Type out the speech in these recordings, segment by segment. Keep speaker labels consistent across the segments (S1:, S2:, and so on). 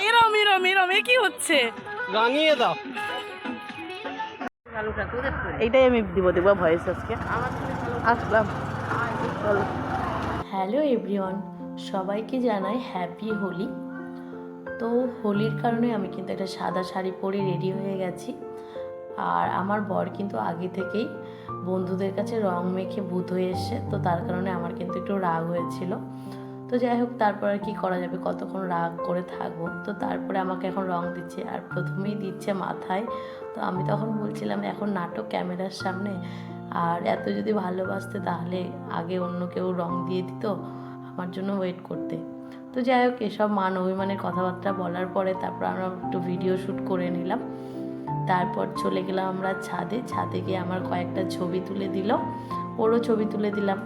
S1: এরম এরম এরম এ কি হচ্ছে?
S2: রাঙিয়ে দাও।
S1: এইটাই আমি দিব দেখবা ভয়েস আজকে আসলাম। হ্যালো এভরিওয়ান, সবাইকে জানাই হ্যাপি হোলি। তো হোলির কারণে আমি কিন্তু একটা সাদা শাড়ি পরে রেডি হয়ে গেছি। আর আমার বর কিন্তু আগে থেকেই বন্ধুদের কাছে রং মেখে ভূত হয়ে এসছে, তো তার কারণে আমার কিন্তু একটু রাগ হয়েছিল। তো যাই হোক, তারপর আর কি করা যাবে, কতক্ষণ রাগ করে থাকবো। তো তারপরে আমাকে এখন রং দিচ্ছে, আর প্রথমেই দিচ্ছে মাথায়। তো আমি তখন বলছিলাম এখন নাটক ক্যামেরার সামনে, আর এত যদি ভালোবাসতে তাহলে আগে অন্য কেউ রং দিয়ে দিত, আমার জন্য ওয়েট করতে। তো যাই হোক, এসব মান অভিমানের কথাবার্তা বলার পরে তারপর আমরা একটু ভিডিও শ্যুট করে নিলাম। তারপর চলে গেলাম আমরা ছাদে গিয়ে আমার কয়েকটা ছবি তুলে দিল, ওরও ছবি তুলে দিলাম।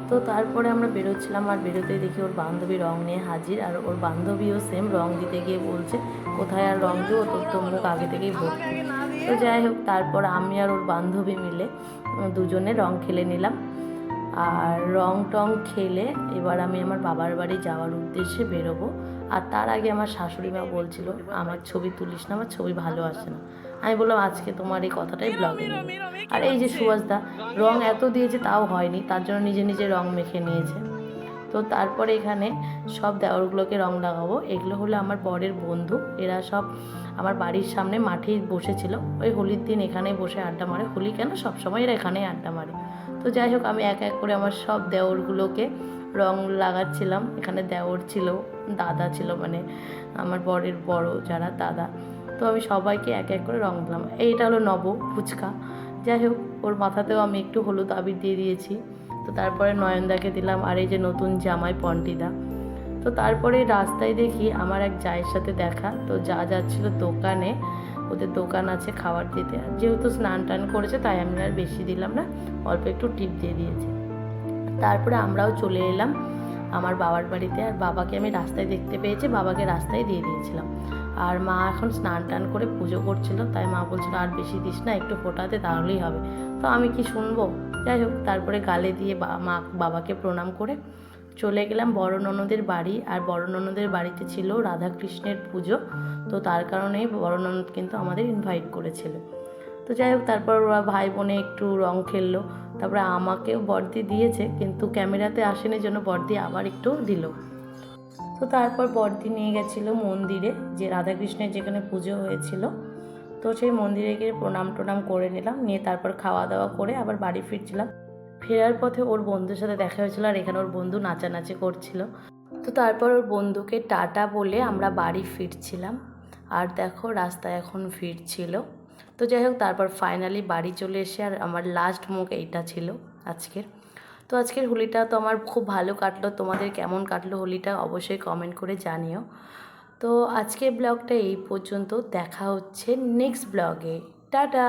S1: তো তারপরে আমরা বেরোচ্ছিলাম, আর বেরোতেই দেখি ওর বান্ধবী রং নিয়ে হাজির, আর ওর বান্ধবীও সেম রং দিতে গিয়ে বলছে কোথায় আর রং দেবো, তোর তো মুখ আগে থেকেই ভর্তি। তো যাই হোক, তারপর আমি আর ওর বান্ধবী মিলে দুজনে রং খেলে নিলাম। আর রং টং খেলে এবার আমি আমার বাবার বাড়ি যাওয়ার উদ্দেশ্যে বেরোবো। আর তার আগে আমার শাশুড়ি মা বলছিল আমার ছবি তুলিস না, আমার ছবি ভালো আসে না। আমি বললাম আজকে তোমার এই কথাটাই ব্লগে নেব। আর এই যে সুভাষদা রং এত দিয়েছে তাও হয়নি, তার জন্য নিজে নিজে রং মেখে নিয়েছে। তো তারপরে এখানে সব দেওরগুলোকে রং লাগাবো। এগুলো হলো আমার বরের বন্ধু, এরা সব আমার বাড়ির সামনে মাঠেই বসেছিল। ওই হোলির দিন এখানেই বসে আড্ডা মারে, হোলি কেন সবসময় এরা এখানেই আড্ডা মারে। তো যাই হোক, আমি এক এক করে আমার সব দেওরগুলোকে রং লাগাচ্ছিলাম। এখানে দেওর ছিল, দাদা ছিল, মানে আমার বরের বড় যারা দাদা। তো আমি সবাইকে এক এক করে রং দিলাম। এইটা হলো নব ফুচকা। যাই হোক, ওর মাথাতেও আমি একটু হলুদ আবির দিয়ে দিয়েছি। তো তারপরে নয়নদাকে দিলাম, আর এই যে নতুন জামাই পন্টিদা। তো তারপরে রাস্তায় দেখি আমার এক জায়ের সাথে দেখা, তো যা যাচ্ছিল দোকানে, ওদের দোকান আছে খাবার দিতে। যেহেতু স্নান টান করেছে তাই আমি আর বেশি দিলাম না, অল্প একটু টিপ দিয়ে দিয়েছি। তারপরে আমরাও চলে এলাম আমার বাবার বাড়িতে। আর বাবাকে আমি রাস্তায় দেখতে পেয়েছি, বাবাকে রাস্তায় দিয়ে দিয়েছিলাম। আর মা এখন স্নান টান করে পুজো করছিল, তাই মা বলছিল আর বেশি দিস না, একটু ফোটাতে তাহলেই হবে। তো আমি কি শুনবো, যাই হোক তারপরে গালে দিয়ে মা বাবাকে প্রণাম করে চলে গেলাম বড় ননদের বাড়ি। আর বড় ননদের বাড়িতে ছিল রাধাকৃষ্ণের পুজো, তো তার কারণেই বড় ননদ কিন্তু আমাদের ইনভাইট করেছিল। তো যাই হোক, তারপর ওরা ভাই বোনে একটু রং খেললো। তারপরে আমাকেও বর্দি দিয়েছে, কিন্তু ক্যামেরাতে আসেনি জন্য বর্দি আবার একটু দিল। তো তারপর বর্দি নিয়ে গেছিলো মন্দিরে, যে রাধাকৃষ্ণের যেখানে পুজো হয়েছিল। তো সেই মন্দিরে গিয়ে প্রণাম টনাম করে নিলাম, নিয়ে তারপর খাওয়া দাওয়া করে আবার বাড়ি ফিরছিলাম। ফেরার পথে ওর বন্ধুর সাথে দেখা হয়েছিল, আর এখানে ওর বন্ধু নাচানাচি করছিল। তো তারপর ওর বন্ধুকে টাটা বলে আমরা বাড়ি ফিরছিলাম। আর দেখো রাস্তায় এখন ফিরছিল। তো যাই হোক, তারপর ফাইনালি বাড়ি চলে এসে, আর আমার লাস্ট মুখ এইটা ছিল আজকের। তো আজকের হোলিটা তো আমার খুব ভালো কাটলো। তোমাদের কেমন কাটলো হোলিটা অবশ্যই কমেন্ট করে জানিও। তো আজকের ব্লগটা এই পর্যন্ত, দেখা হচ্ছে নেক্সট ব্লগে। টাটা।